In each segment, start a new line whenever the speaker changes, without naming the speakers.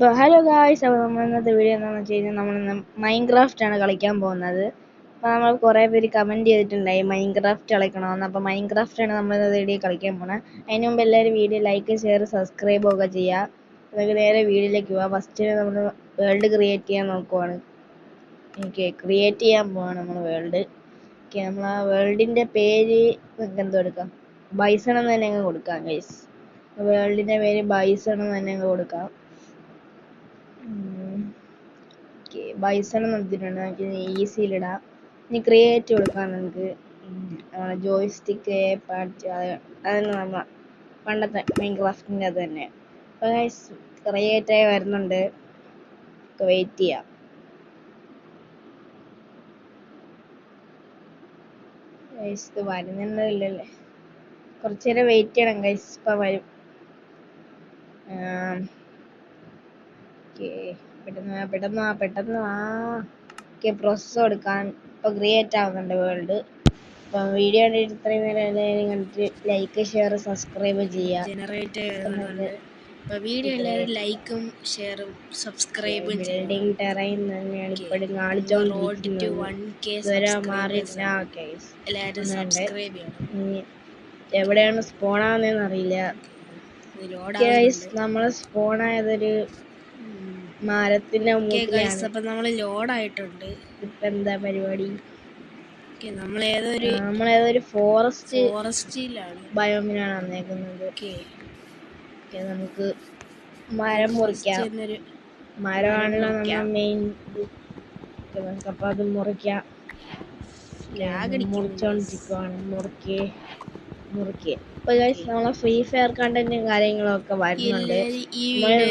Hello guys, അപ്പോൾ നമ്മൾ ഇന്നത്തെ വീഡിയോ എന്താണെന്ന് വെച്ച് കഴിഞ്ഞാൽ നമ്മളിന്ന് മൈൻക്രാഫ്റ്റ് ആണ് കളിക്കാൻ പോകുന്നത്. അപ്പോൾ നമ്മൾ കുറേ പേര് കമൻറ്റ് ചെയ്തിട്ടുണ്ടായി മൈൻക്രാഫ്റ്റ് കളിക്കണമെന്ന്. അപ്പോൾ മൈൻക്രാഫ്റ്റ് ആണ് നമ്മൾ ഇന്നത്തെ വീഡിയോ കളിക്കാൻ പോകുന്നത്. അതിന് മുമ്പ് എല്ലാവരും വീഡിയോ ലൈക്ക് ഷെയർ സബ്സ്ക്രൈബ് ഒക്കെ ചെയ്യുക. നമുക്ക് നേരെ വീഡിയോയിലേക്ക് പോവാം. ഫസ്റ്റ് നമ്മൾ വേൾഡ് ക്രിയേറ്റ് ചെയ്യാൻ നോക്കുവാണ്. ക്രിയേറ്റ് ചെയ്യാൻ പോവാണ് നമ്മൾ വേൾഡ്. നമ്മൾ ആ വേൾഡിൻ്റെ പേര് നമുക്ക് എന്തോ എടുക്കാം, ബൈസൺ എന്ന് തന്നെ അങ്ങ് കൊടുക്കാം ഗൈസ്. വേൾഡിൻ്റെ പേര് ബൈസൺ എന്ന് തന്നെ അങ്ങ് കൊടുക്കാം. ബൈസൺ നിർത്തിയിട്ടുണ്ട്. നമുക്ക് ഈസിയിലിടാം. ഇനി ക്രിയേറ്റ് കൊടുക്കാം. നമുക്ക് ജോയ്സ്റ്റിക്ക് അതെന്ന് നമ്മൾ പണ്ടത്തെ മൈൻക്രാഫ്റ്റിൻ്റെ അത് തന്നെ. അപ്പോൾ ഗൈസ് ക്രിയേറ്റ് ആയി വരുന്നുണ്ട്, വെയിറ്റ് ചെയ്യാം. ഗൈസ് ഇത് വരുന്നുണ്ടല്ലേ, കുറച്ച് നേരം വെയിറ്റ് ചെയ്യണം ഗൈസ്. ഇപ്പം വരും. പെട്ടെന്ന് പ്രോസസ്സ് കൊടുക്കാൻ. ഇപ്പോൾ ക്രിയേറ്റ് ആവുന്നുണ്ട് വേൾഡ്. അപ്പം വീഡിയോ കണ്ടിട്ട് ഇത്രയും നേരം എല്ലാവരും കണ്ടിട്ട് ലൈക്ക് ഷെയർ സബ്സ്ക്രൈബ് ചെയ്യുക.
ജനറേറ്റ് ആവുന്നുണ്ട്. അപ്പോൾ വീഡിയോ എല്ലാവരും ലൈക്കും ഷെയറും സബ്സ്ക്രൈബും
ബിൽഡിംഗ് ടെറൈൻ തന്നെയാണ് ഇപ്പോഴും കാണിച്ചോണ്ടിരിക്കുന്നത്. എവിടെയാണ് സ്പോൺ ആവുന്നതെന്ന് അറിയില്ല. നമ്മള് സ്പോൺ ആയതൊരു മരത്തിന്റെ മുകളിലാണ്.
അപ്പൊ നമ്മള് ലോഡായിട്ടുണ്ട്.
ഇപ്പൊ എന്താ പരിപാടി?
നമ്മളേതൊരു
ഫോറസ്റ്റിലാണ് ബയോമിനാണ് വന്നേക്കുന്നത്. നമുക്ക് മരം മുറിക്കാം. മരമാണല്ലോ നമ്മുടെ മെയിൻ. നമുക്കപ്പോൾ അത് മുറിക്കാം. മുറിച്ചോണ്ടിരിക്കുവാണ്. മുറുക്കെ ഇപ്പൊ നമ്മളെ ഫ്രീ ഫയർ കണ്ടന്റും കാര്യങ്ങളൊക്കെ വരുന്നുണ്ട്.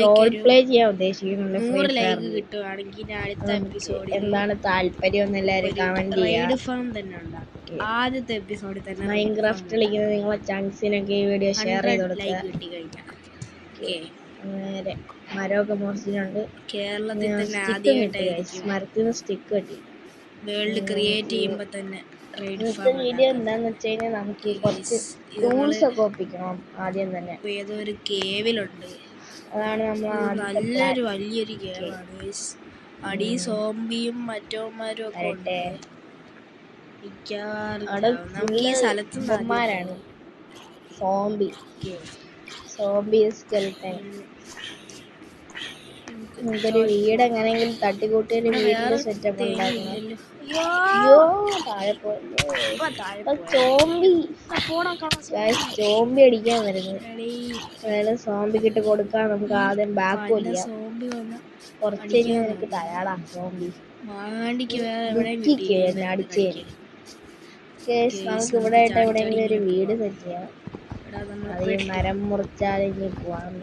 റോൾ പ്ലേ ചെയ്യാൻ ഉദ്ദേശിക്കുന്നുണ്ട്. ഫ്രീ ഫയർ എന്താണ് താല്പര്യം എന്ന് എല്ലാവരും കമന്റ് ചെയ്യാം.
ആദ്യത്തെ എപ്പിസോഡിൽ തന്നെ
മൈൻക്രാഫ്റ്റ് കളിക്കുന്നത് നിങ്ങളെ ചങ്സിനൊക്കെ ഈ വീഡിയോ ഷെയർ ചെയ്ത് കൊടുക്കുക. നേരെ മരമൊക്കെ മുറിച്ചിട്ടുണ്ട്.
കേരളത്തിൽ തന്നെ
മരത്തിന് സ്റ്റിക്ക് കിട്ടി.
വേൾഡ് ക്രിയേറ്റ് ചെയ്യുമ്പോ തന്നെ
വീഡിയോ എന്താന്ന് വെച്ച് കഴിഞ്ഞാൽ നമുക്ക് കുറച്ച് ടൂൾസ് ഒക്കെ ഒപ്പിക്കണം ആദ്യം തന്നെ.
ഏതോ ഒരു കേവിലുണ്ട്.
അതാണ് നമ്മൾ
നല്ലൊരു വലിയൊരു കേവാണ്. അടി സോംബിയും മറ്റോമാരും ഒക്കെ ഉണ്ട്. നമുക്ക് ഈ സ്ഥലത്ത്
സോംബി സ്കെൽട്ടൻ. നമുക്കൊരു വീട് എങ്ങനെയെങ്കിലും തട്ടിക്കൂട്ടിയൊരു വീടിന്റെ സെറ്റപ്പ് ഉണ്ടാക്കണം. സോംബി അടിക്കാൻ വരുന്നത്. അതായത് സോംബിക്കിട്ട് കൊടുക്കാൻ നമുക്ക് ആദ്യം ബാക്ക് ചെയ്യാം. കുറച്ച് കഴിഞ്ഞാൽ എനിക്ക് തയ്യാറാ സോംബി അടിച്ചു തരും. നമുക്ക് ഇവിടെ ആയിട്ട് എവിടെയെങ്കിലും ഒരു വീട് സെറ്റ് ചെയ്യാം. അത് ഈ മരം മുറിച്ചാൽ ഇനി പോവാൻ.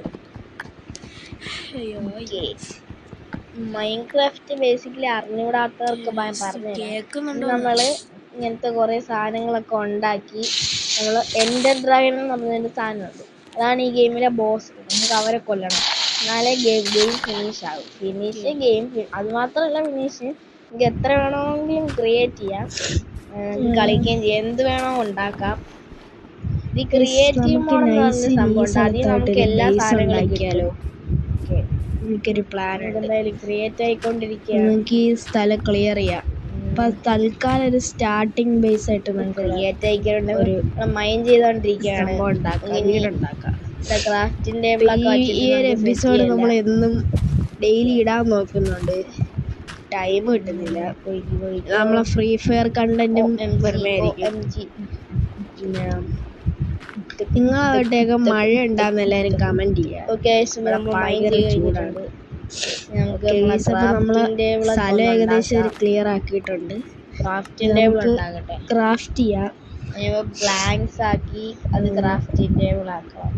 മൈൻക്രാഫ്റ്റ് ബേസിക്കലി അറിഞ്ഞുകൂടാത്തവർക്ക് പറഞ്ഞു നമ്മള് ഇങ്ങനത്തെ കുറെ സാധനങ്ങളൊക്കെ ഉണ്ടാക്കി നമ്മൾ എൻഡർ ഡ്രാഗൺ എന്ന് പറഞ്ഞൊരു സാധനമുണ്ട്. അതാണ് ഈ ഗെയിമിലെ ബോസ്. നമുക്ക് അവരെ കൊല്ലണം, എന്നാലേ ഗെയിം ഫിനിഷ് ആകും. അത് മാത്രമല്ല ഫിനിഷ് നമുക്ക് എത്ര വേണമെങ്കിലും ക്രിയേറ്റ് ചെയ്യാം, കളിക്കുകയും ചെയ്യാം, എന്ത് വേണോ ഉണ്ടാക്കാം. ഇത് ക്രിയേറ്റീവ് മോഡ് എന്ന് പറഞ്ഞ സംഭവം ഉണ്ട്. അതിൽ നമുക്ക് എല്ലാ സാധനങ്ങളും കിട്ടിയാലോ.
എനിക്കൊരു പ്ലാൻ
എന്തായാലും ക്രിയേറ്റ് ആയിക്കൊണ്ടിരിക്കുകയാണ്.
നമുക്ക് ഈ സ്ഥലം ക്ലിയർ ചെയ്യാം. അപ്പൊ തൽക്കാലം ഒരു സ്റ്റാർട്ടിങ് ബേസ് ആയിട്ട് നമുക്ക്
ക്രിയേറ്റ് ആയിക്കൊണ്ട് ഒരു മൈൻഡ് ചെയ്തോണ്ടിരിക്കുകയാണ്. ക്രാഫ്റ്റിംഗ് ടേബിൾ ഒക്കെ
ഈ ഒരു എപ്പിസോഡ് നമ്മൾ എന്നും ഡെയിലി ഇടാൻ നോക്കുന്നുണ്ട്. ടൈം കിട്ടുന്നില്ല. നമ്മളെ ഫ്രീ ഫയർ കണ്ടന്റും നിങ്ങളവിടെയൊക്കെ മഴ ഉണ്ടാകുന്ന എല്ലാവരും കമന്റ് ചെയ്യാം. നമ്മള് സ്ഥലം ഏകദേശം ക്ലിയർ ആക്കിയിട്ടുണ്ട്. ക്രാഫ്റ്റ് ചെയ്യാം.
ബ്ലാങ്ക്സ് ആക്കി അത് ക്രാഫ്റ്റിംഗ് ടേബിൾ ആക്കാം.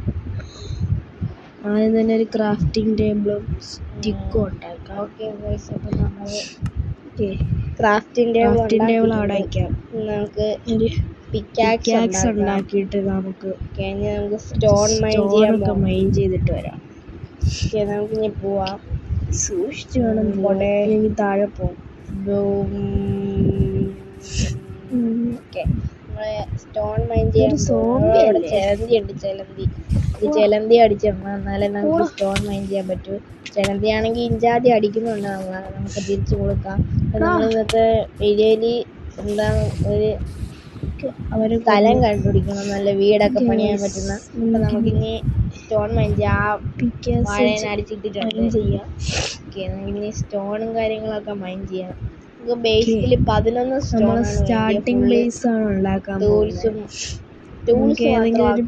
ആദ്യം തന്നെ ഒരു ക്രാഫ്റ്റിംഗ് ടേബിളും സ്റ്റിക്കും ഉണ്ടാക്കാം.
ക്രാഫ്റ്റിംഗ്
ടേബിൾ അവിടെ വയ്ക്കാം.
നമുക്ക്
പിക്കാക്സ് ഉണ്ടാക്കിയിട്ട് നമുക്ക്
സ്റ്റോൺ
മൈൻ ചെയ്തിട്ട് വരാം.
നമുക്ക് ഇനി പോവാം.
സൂക്ഷിച്ചു വേണം പോണെങ്കിൽ താഴെ പോകും.
സ്റ്റോൺ മൈൻ ചെയ്യാൻ ചിലന്തി ഉണ്ട്. ഈ ചെലന്തി അടിച്ചിടണം, എന്നാലേ നമുക്ക് സ്റ്റോൺ മൈൻ ചെയ്യാൻ പറ്റൂ. ചെലന്തി ആണെങ്കിൽ ഇഞ്ചാതി അടിക്കുന്നുണ്ട് നമ്മളെ, നമുക്ക് തിരിച്ചു കൊടുക്കാം. അപ്പം നമ്മൾ ഇന്നത്തെ വീഡിയോയിൽ എന്താണ് ഒരു സ്ഥലം കണ്ടുപിടിക്കണം, നല്ല വീടൊക്കെ പണിയാൻ പറ്റുന്ന. അപ്പം നമുക്കിനി സ്റ്റോൺ മൈൻ ചെയ്യാം. വാഴേനെ അടിച്ചിട്ടിട്ടുണ്ട് ചെയ്യാം. ഓക്കെ, നമുക്കിനി സ്റ്റോണും കാര്യങ്ങളൊക്കെ മൈൻ ചെയ്യാം. നമുക്ക് ബേസിക്കലി 11 സ്റ്റോൺ
സ്റ്റാർട്ടിംഗ് ബേസ് ആണ് ഉണ്ടാക്കാൻ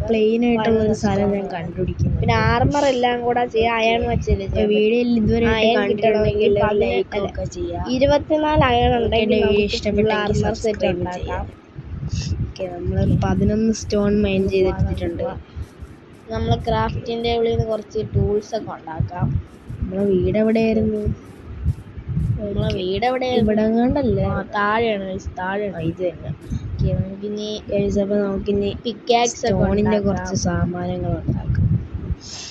പ്ലെയിൻ ആയിട്ടുള്ള ഒരു സ്ഥലം ഞാൻ കണ്ടുപിടിക്കുന്നു.
പിന്നെ ആർമർ എല്ലാം കൂടെ ചെയ്യാം. അയൺ വെച്ചല്ലേ
വീഡിയോയിൽ ഇതുവരെ
കിട്ടണമെങ്കിൽ 24 അയൺ ഉണ്ടെങ്കിൽ
ഇഷ്ടപ്പെട്ട
ആർമർ സെറ്റ് ഉണ്ടാക്കാം.
നമ്മൾ 11 സ്റ്റോൺ മൈൻ ചെയ്തിട്ടുണ്ട്.
നമ്മൾ ക്രാഫ്റ്റിംഗ് ടേബിളിൽ നിന്ന് കുറച്ച് ടൂൾസ് ഒക്കെ ഉണ്ടാക്കാം.
നമ്മളെ വീട് എവിടെയായിരുന്നു? ഇവിടെ കണ്ടല്ലേ?
താഴെയാണ് ഇത് തന്നെ.
നമുക്കിനി
പിക്കാക്സ്
സ്റ്റോണിന്റെ കുറച്ച് സാമാനങ്ങൾ ഉണ്ടാക്കാം.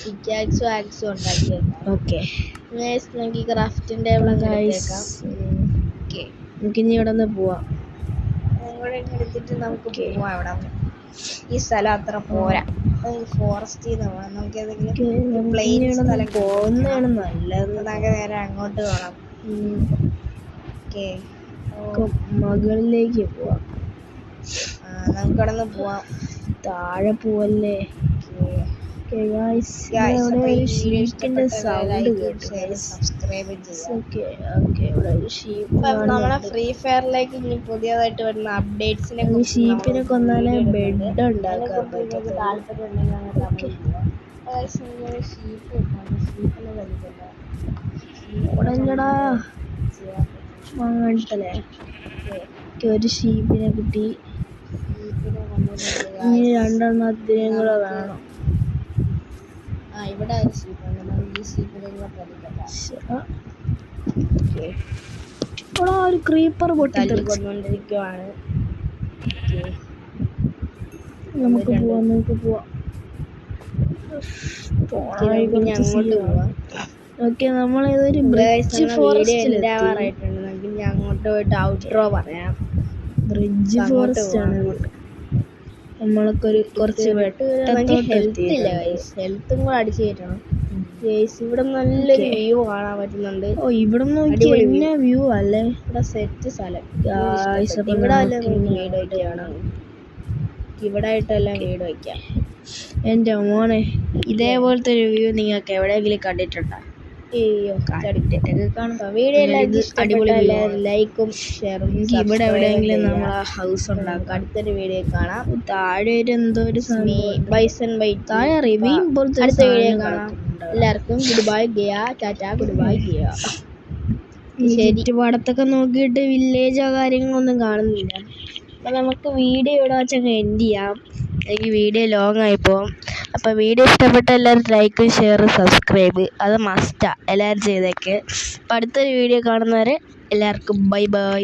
പിക്കാക്സും ആക്സും ഉണ്ടാക്കി വെക്കാം.
ഓക്കെ,
നമുക്ക് ക്രാഫ്റ്റിംഗ് ടേബിൾ
നമുക്കിനി ഇവിടെ നിന്ന് പോവാം.
എടുത്തിട്ട് നമുക്ക് പോവാം. ഇവിടെ ഈ സ്ഥലം അത്ര പോരാ, ഫോറസ്റ്റിൽ നിന്ന് പോകാം. നമുക്ക് ഏതെങ്കിലും പ്ലെയിൻ സ്ഥലം
പോകുന്നതാണ് നല്ലത്.
നമുക്ക് നേരെ അങ്ങോട്ട് പോകണം. ഓക്കെ,
മകളിലേക്ക് പോവാം.
നമുക്ക് ഇവിടെ നിന്ന് പോവാം.
താഴെ പോവല്ലേ?
സബ്സ്ക്രൈബ് നമ്മളെ ഫ്രീ ഫയറിലേക്ക് ഇനി പുതിയതായിട്ട് വരുന്ന അപ്ഡേറ്റ്സിനെ
ഷീപ്പിനെ കൊന്നാലേ ബെഡ് ഉണ്ടാക്കാൻ അങ്ങനത്തെ ഒരു ഷീപ്പിനെ കിട്ടി. ഇനി 2 എണ്ണത്തിനും കൂടെ വേണം.
ഇവിടെ ഒരു ഷീപ്പുണ്ട്, ഈ ഷീപ്പിനെ
ഒരു ക്രീപ്പർ
പൊട്ടിക്കൊണ്ടിരിക്കുവാണ്.
നമുക്ക് പോവാം.
പിന്നെ അങ്ങോട്ട് പോവാം.
ഓക്കെ, നമ്മളിതൊരു ബ്രിഡ്ജ് ഫോറസ്റ്റ്
ആവാറായിട്ടുണ്ട്. നമുക്ക് ഇനി അങ്ങോട്ട് പോയിട്ട് ഔട്ട്രോ പറയാം.
ബ്രിഡ്ജ് ഫോറസ്റ്റ് ആണ്. നമ്മൾക്കൊരു കുറച്ച്
ഹെൽത്തും കൂടെ അടിച്ചു കയറ്റണം. ഇവിടെ നല്ലൊരു വ്യൂ കാണാൻ പറ്റുന്നുണ്ട്.
ഇവിടെ നോക്കിയാ വ്യൂ അല്ലേ?
ഇവിടെ സെറ്റ് സ്ഥലം. ഇവിടെ വീട് വയ്ക്കുകയാണ്. ഇവിടെ ആയിട്ടെല്ലാം വീട് വയ്ക്കാം.
എൻ്റെ മോനെ, ഇതേപോലത്തെ ഒരു വ്യൂ നിങ്ങൾക്ക് എവിടെയെങ്കിലും കണ്ടിട്ടുണ്ടോ?
വീഡിയോ അടിപൊളി ലൈക്കും ഷെയറും.
ഇവിടെ എവിടെയെങ്കിലും നമ്മൾ ഹൗസ് ഉണ്ടാക്കാം.
അടുത്തൊരു വീഡിയോ കാണാം.
താഴെ എന്തോ ഒരു
ബൈസൺ ബൈറ്റ്
താഴെ റിവ്യൂ
അടുത്ത വീഡിയോ കാണാം. എല്ലാവർക്കും good bye ഗിയ, Tata, good bye ഗിയ.
ചുറ്റുപാടത്തൊക്കെ നോക്കിയിട്ട് വില്ലേജോ കാര്യങ്ങളൊന്നും കാണുന്നില്ല. അപ്പം നമുക്ക് വീഡിയോ ഇവിടെ വെച്ചങ്ങ് എൻഡ് ചെയ്യാം. എനിക്ക് വീഡിയോ ലോങ് ആയിപ്പോവും. അപ്പോൾ വീഡിയോ ഇഷ്ടപ്പെട്ട എല്ലാവരും ലൈക്ക്, ഷെയർ, സബ്സ്ക്രൈബ് അത് മസ്റ്റാണ്. എല്ലാവരും ചെയ്തേക്ക്. അപ്പം അടുത്തൊരു വീഡിയോ കാണുന്നവരെ എല്ലാവർക്കും ബൈ ബൈ.